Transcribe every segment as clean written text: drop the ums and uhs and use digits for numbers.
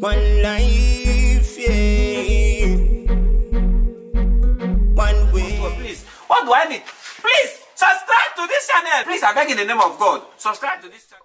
One life, yeah. One way. Oh, please, what do I need? Please, subscribe to this channel. Please, I beg in the name of God, subscribe to this channel.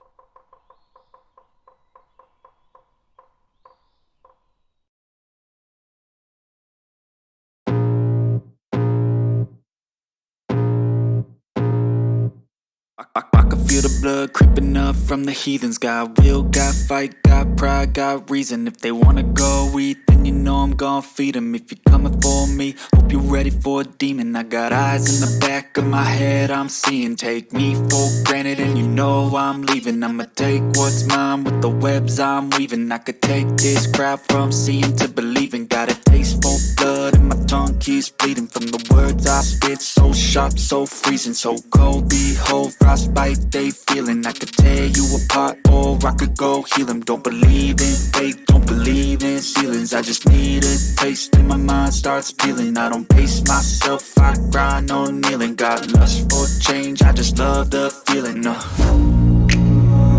I can feel the blood creeping up from the heathens. Got will, got fight, got pride, got reason. If they wanna go eat, then you know I'm gon' feed them. If you're coming for me, hope you're ready for a demon. I got eyes in the back of my head, I'm seeing. Take me for granted and you know I'm leaving. I'ma take what's mine with the webs I'm weaving. I could take this crowd from seeing to believing. Got a taste for blood and my tongue keeps bleeding. From the words I spit, so sharp, so freezing, so cold. Behold, frostbite they feeling. I could tear you apart or I could go heal them. Don't believe in fate, don't believe in ceilings. I just need a taste and my mind starts peeling. I don't pace myself, I grind on kneeling. Got lust for change, I just love the feeling.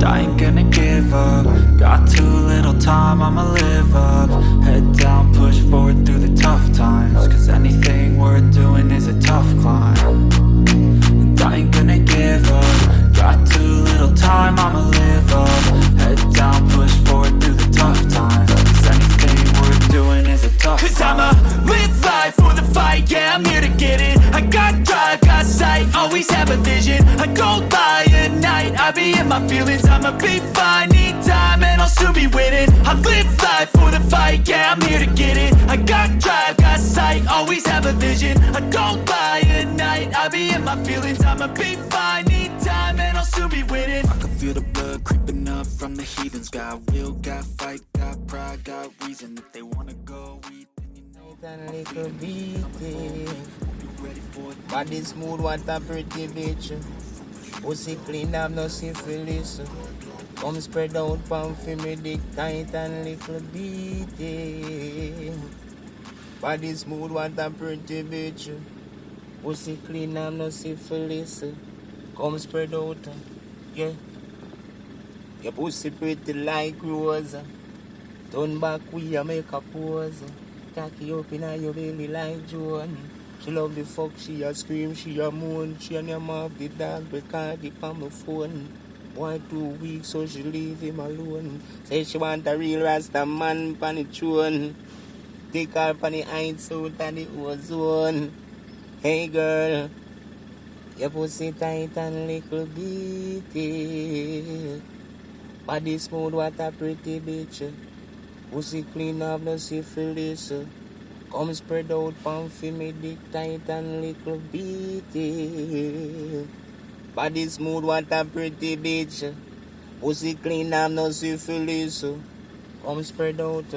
I ain't gonna give up. Got too little time, I'ma live up. Head down, push forward through the tough times. Cause anything worth doing is a tough climb. And I ain't gonna give up. Got too little time, I'ma live up. Head down, push forward through the tough times. Cause anything worth doing is a tough climb. Cause I'ma live life for the fight, yeah, I'm here to get it. I got drive, got sight, always have a vision. I don't lie at night, I be in my feelings. I'ma be fine, need time, and I'll soon be winning. I live life for the fight, yeah, I'm here to get it. I got drive, got sight, always have a vision. I don't lie at night, I be in my feelings. I'ma be fine, need time, and I'll soon be winning. I can feel the blood creeping up from the heathens. Got will, got fight, got pride, got reason. If they wanna go eat, then you know A little beating. Body smooth, what a pretty bitch. Pussy clean, I'm no syphilis. Come spread out, palm for me, dick tight and little beating. Body smooth, what a pretty bitch. Pussy clean, I'm no syphilis. Come spread out, yeah. Your pussy pretty like rose. Turn back, we a make a pose. Cocky up in your belly like Joan. She love the fuck, she a scream, she a moan. She and your mouth the dog because it on my phone. Boy 2 weeks so she leave him alone. Say she want a real rasta man pan the throne. Take her pan the heights out and the ozone. Hey girl, your pussy tight and little bitty. Body smooth, what a pretty bitch. Pussy clean up, no syphilis. Come spread out, palm for me, dick tight and little bitty. Body smooth, what a pretty bitch. Pussy clean up, no syphilis. Come spread out,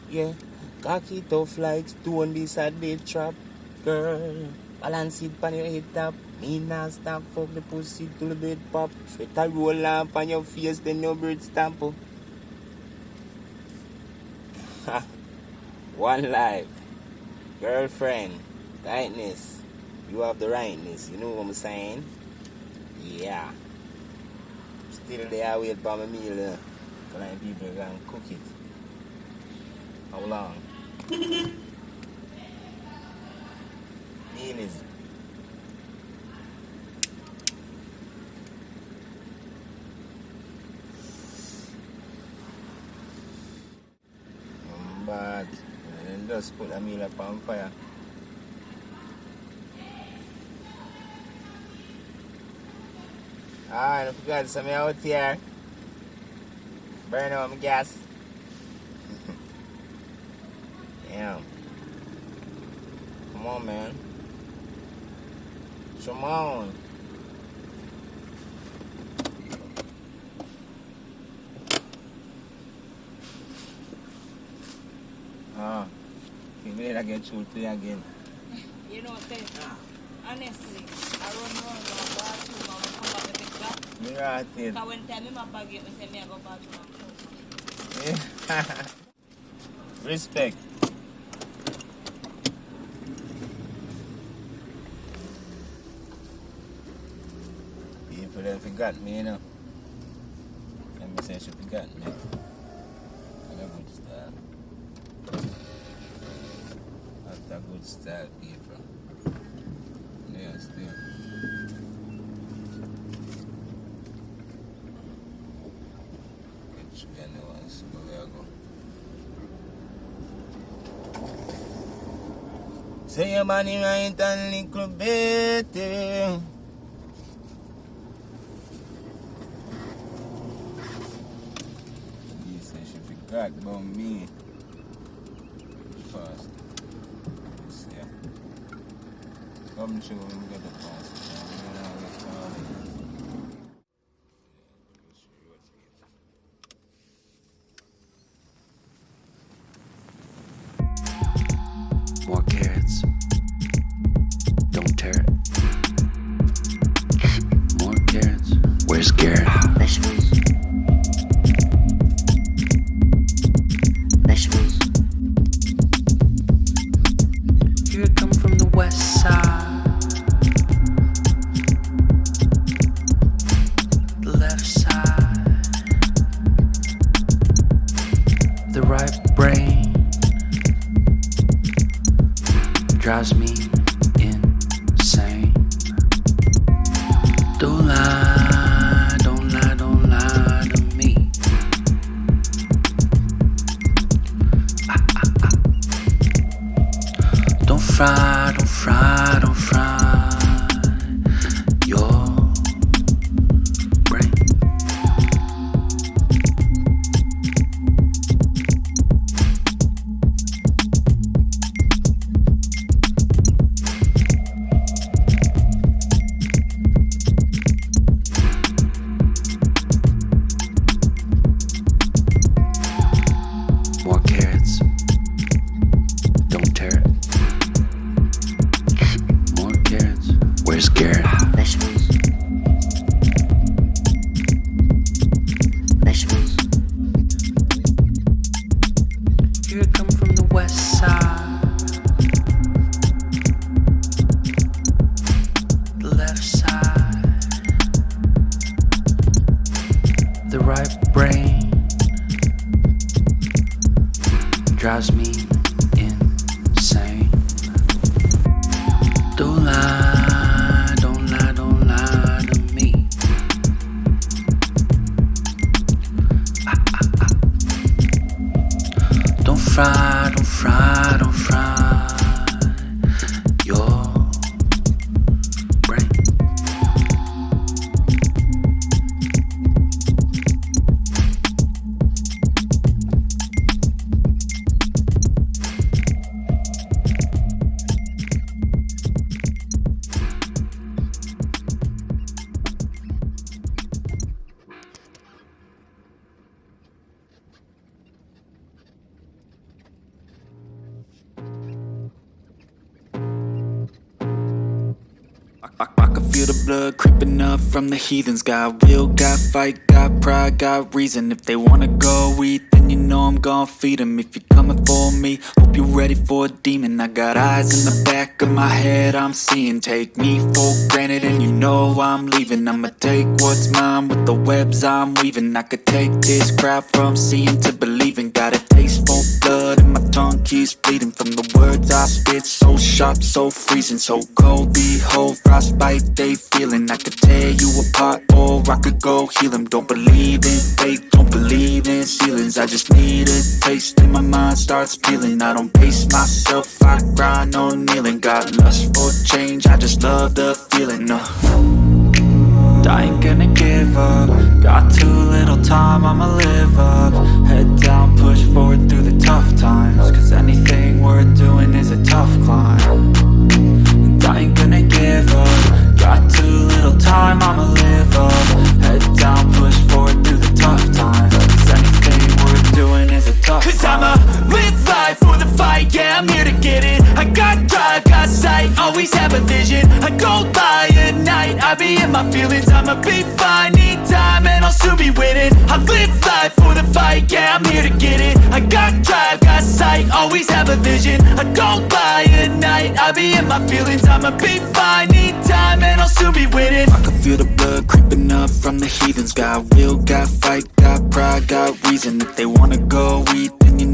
yeah. Cocky tough like stone, this a dead trap, girl. Balance it on your head top. Me not stop, fuck the pussy till the bed pop. Sweat a roll up on your face, then your bird stamp. One life, girlfriend, tightness, you have the rightness, you know what I'm saying? Yeah. Still there, wait for my meal, because people can cook it. How long? Meal is bad. And then just put a meal up on fire. I forgot something out here. Burn out my gas. Damn. Come on, man. Come on. Maybe I get through to you again. You know what, honestly, I run around the bathroom and come back with the clock. You're right. Because when time my bag it, I say me I go bathroom and close. Respect. People that forgot me, you know. Let me say she forgot me. I never style. That's a good style, people. Yeah, still. Which anyone, so where I go. Say your money right and little better. He said she forgot about me. Fast. Yeah. Come show him get the pass. More carrots. Don't tear it. More carrots. Where's Garrett? Vegetables. Vegetables. Here I come from the west side. The left side. The right brain drives me insane. Don't lie, don't lie, don't lie to me. Don't fry, don't fry, don't fry your brain. More carrots. Don't tear it. More carrots. Where's Garrett? Vegetables. Vegetables. Here I come from the west side. The left side. The right brain drives me insane. Don't lie, don't lie, don't lie to me. Don't fry, don't fry, don't fry your brain. I can feel the blood creeping up from the heathens. Got will, got fight, got pride, got reason. If they wanna go eat, then you know I'm gon' feed them. If you're coming for me, hope you're ready for a demon. I got eyes in the back of my head, I'm seeing. Take me for granted and you know I'm leaving. I'ma take what's mine with the webs I'm weaving. I could take this crowd from seeing to believing. Got a taste for blood and my tongue keeps bleeding. From the words I spit, so sharp, so freezing. So cold, behold, frostbite they feeling. I could tear you apart or I could go heal them. Don't believe in fate, don't believe in ceilings. I just need a taste and my mind starts peeling. I don't pace myself, I grind on kneeling. Got lust for change, I just love the feeling. I ain't gonna give up. Got too little time, I'ma live up. Head down, push forward through the tough times. Cause anything worth doing is a tough climb. And I ain't gonna give up. Got too little time, I'ma live up. Head down, push forward through the tough times. Cause anything worth doing is a tough climb. Cause I'ma live life for the fight, yeah, I'm here to get it. I got drive, got sight, always have a vision. I go by at night, I be in my feelings. I'ma be fine, need time, and I'll soon be winning. I live life for the fight, yeah, I'm here to get it. I got drive, got sight, always have a vision. I go by at night, I be in my feelings. I'ma be fine, need time, and I'll soon be winning. I can feel the blood creeping up from the heathens. Got will, got fight, got pride, got reason. If they wanna go eat, then you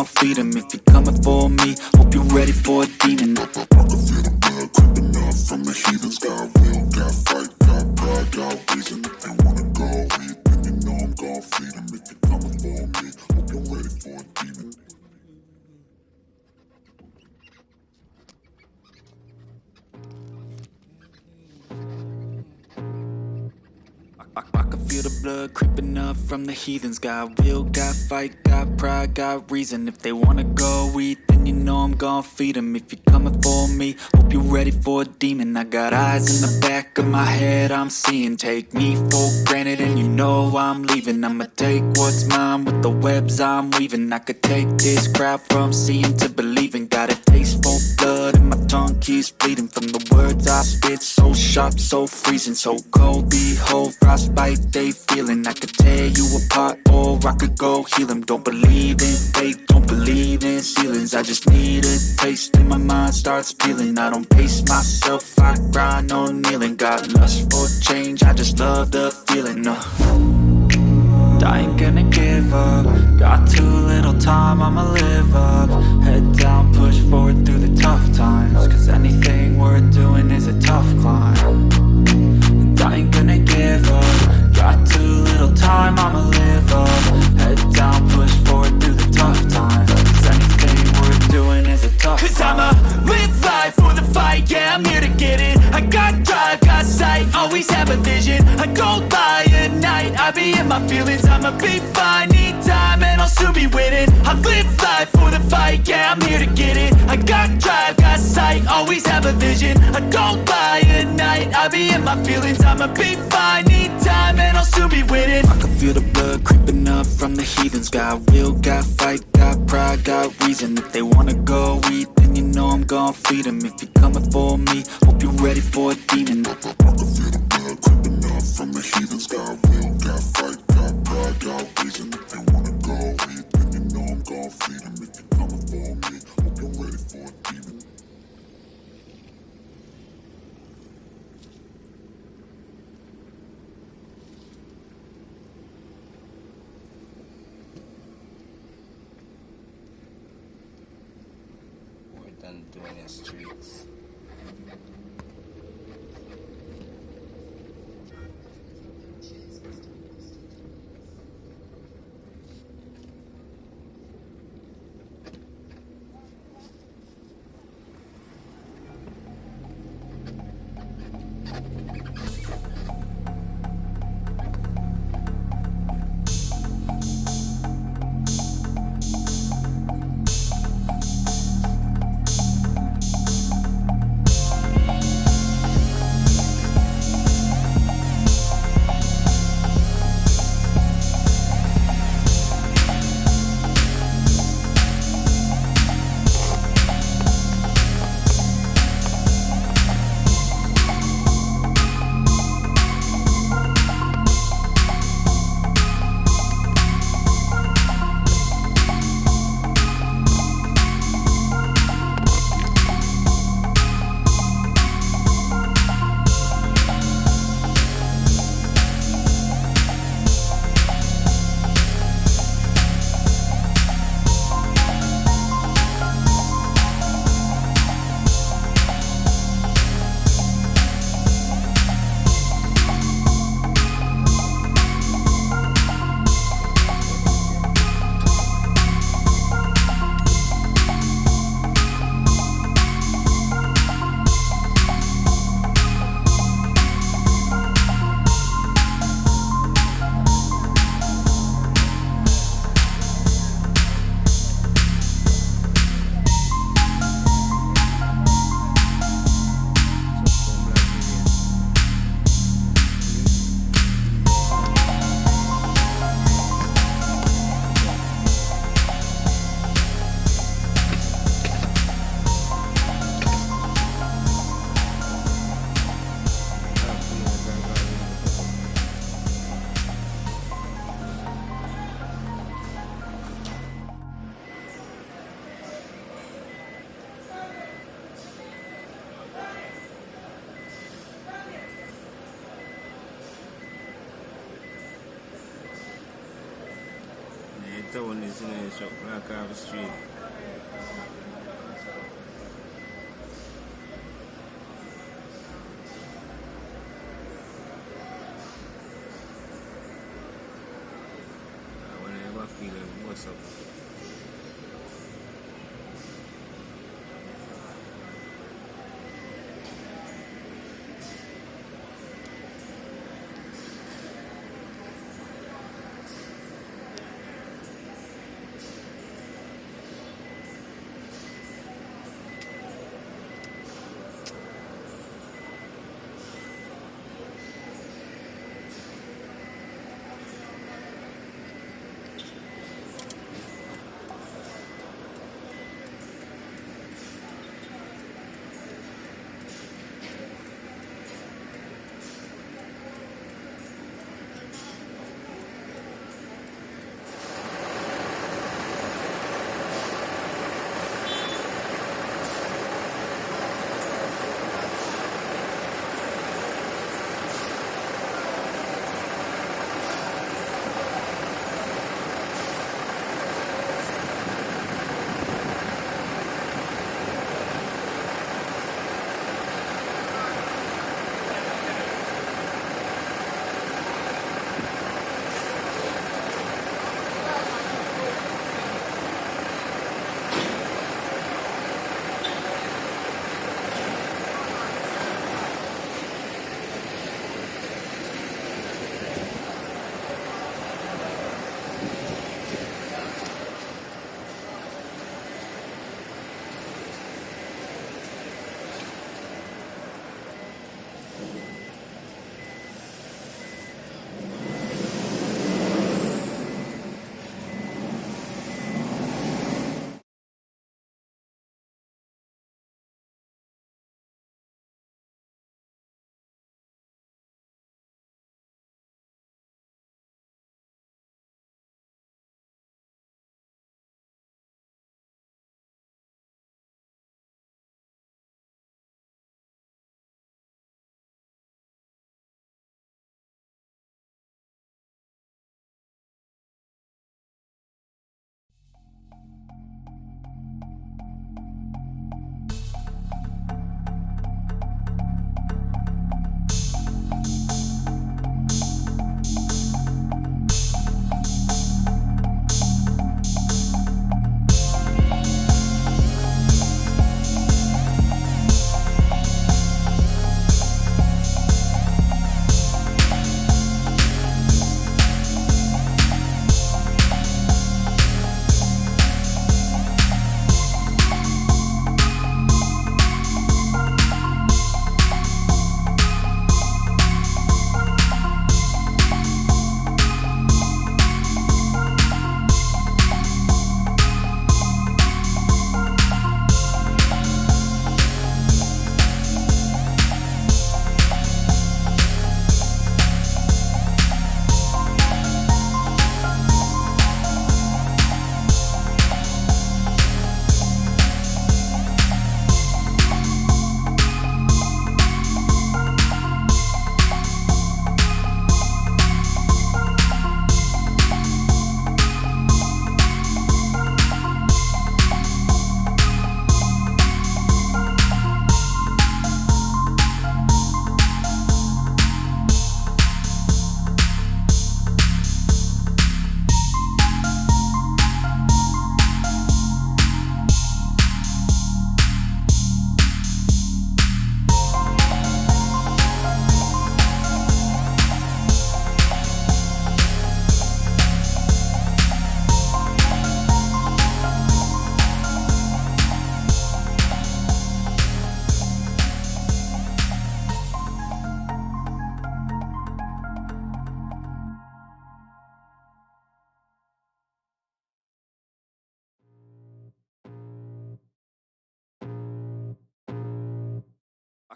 gon' feed him. If you're coming for me, hope you're ready for a demon. I can feel the blood creeping up from the heathens. Got will, got fight, got pride, got reason. If you wanna go eat, then you know I'm gon' feed him. If you're coming for me, hope you're ready for a demon. I can feel the blood creeping up from the heathens. Got will, got fight, got pride, got reason. If they wanna go eat, then you know I'm gon' feed them. If you're coming for me, hope you're ready for a demon. I got eyes in the back of my head, I'm seeing. Take me for granted and you know I'm leaving. I'ma take what's mine with the webs I'm weaving. I could take this crowd from seeing to believing. Got a taste for blood and my tongue keeps bleeding. From the words I spit, so sharp, so freezing. So cold, behold, frostbite they feeling. I could tear you apart or I could go heal them. Don't believe in fate, don't believe in ceilings. I just need a taste and my mind starts peeling. I don't pace myself, I grind on kneeling. Got lust for change, I just love the feeling. I ain't gonna give up. Got too little time, I'ma live up. Head down, push forward through the tough times. Cause anything worth doing is a tough climb. And I ain't gonna give up. Got too little time, I'ma live up. Head down, push forward through the tough times. Cause anything worth doing is a tough climb. Cause I'ma live life for the fight, yeah, I'm here to get it. I got drive, got sight, always have a vision. I go by at night, I be in my feelings. I'ma be fine, need time, and I'll soon be winning. I live life for the fight, yeah, I'm here to get it. I got drive, got sight, always have a vision. I go by at night, I be in my feelings. I'ma be fine, need time, and I'll soon be winning. I can feel the blood creeping up from the heathens. Got will, got fight, got pride, got reason. If they wanna go eat, then you know I'm gon' feed them. If you're coming for me, hope you're ready for a demon. I can feel the blood creeping up from the heathens. Got will, got fight, got pride, got reason. If they wanna go eat, then you know I'm gon' feed them. If you're coming for me, hope you're ready for a demon. We're done doing the streets. town is, you know, shop like off the street. When I ever feel it, what's up?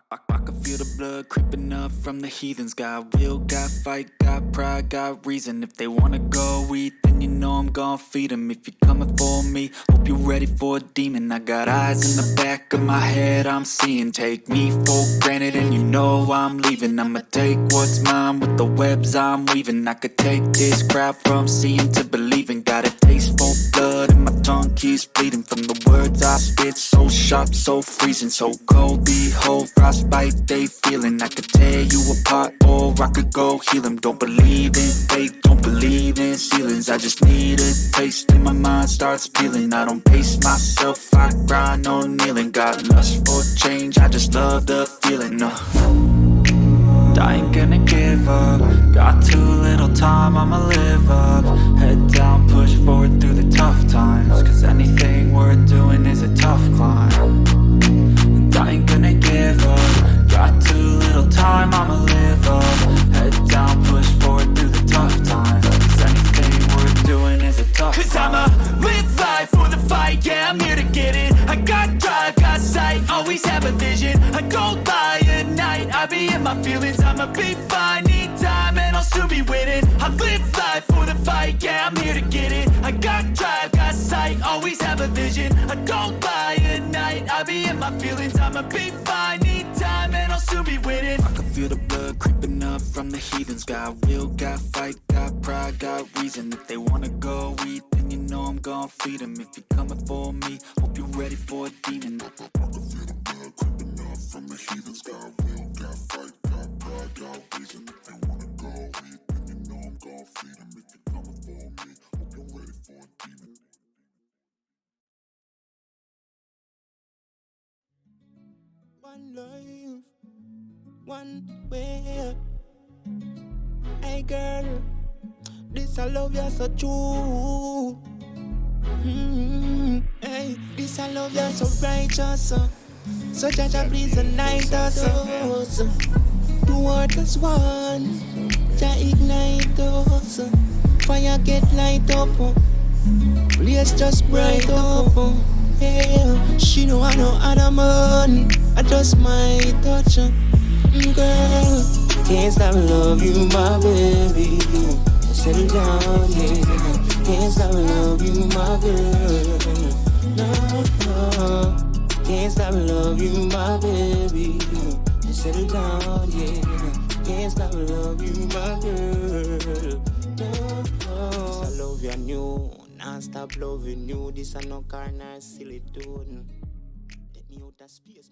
I can feel the blood creeping up from the heathens. Got will, got fight, got pride, got reason. If they wanna go eat, then you know I'm gon' feed them. If you're coming for me, hope you're ready for a demon. I got eyes in the back of my head, I'm seeing. Take me for granted and you know I'm leaving. I'ma take what's mine with the webs I'm weaving. I could take this crowd from seeing to believing. Got a taste tongue keeps bleeding from the words I spit. So sharp, so freezing, so cold. Behold, frostbite they feeling. I could tear you apart or I could go heal them. Don't believe in fate, don't believe in ceilings. I just need a taste and my mind starts peeling. I don't pace myself, I grind on kneeling. Got lust for change, I just love the feeling. I ain't gonna give up. Got too little time, I'ma live up. Head down, push forward through the tough times. Cause anything worth doing is a tough climb. And I ain't gonna give up. Got too little time, I'ma live up. Head down, push forward through the tough times. Cause anything worth doing is a tough climb. Cause I'ma live life for the fight, yeah, I'm here to get it. I got drive, got sight, always have a vision. I don't lie at night, I be in my feelings. I'ma be fine, need time, and I'll soon be winning. I live life for the fight, yeah, I'm here to get it. I got drive, got sight, always have a vision. I don't lie at night, I be in my feelings. I'ma be fine, need time, and I'll soon be winning. I can feel the blood creeping up from the heathens. Got will, got fight, got pride, got reason. If they wanna go eat, then you know I'm gon' feed them. If you're coming for me, hope you're ready for a demon. I can feel the blood creeping up from the heathens. Got will, got fight, got pride, got reason. If they wanna go eat, then you know I'm gon' feed them. If you're coming for me, hope you're ready for a demon. One life, one way. Hey girl, this I love you so true. Hey, this I love you so righteous. So Jaja please unite us. The waters one, Jah ignite us. Fire get light up, place just bright up. Yeah, she know I know other man. I just might touch her, girl. Can't stop love you, my baby. Settle down, yeah. Can't stop love you, my girl. No. Can't stop love you, my baby. Settle down, yeah. Can't stop love you, my girl. No. I love you new. Non-stop loving you. This a no carnal silly tune. Take me out of space.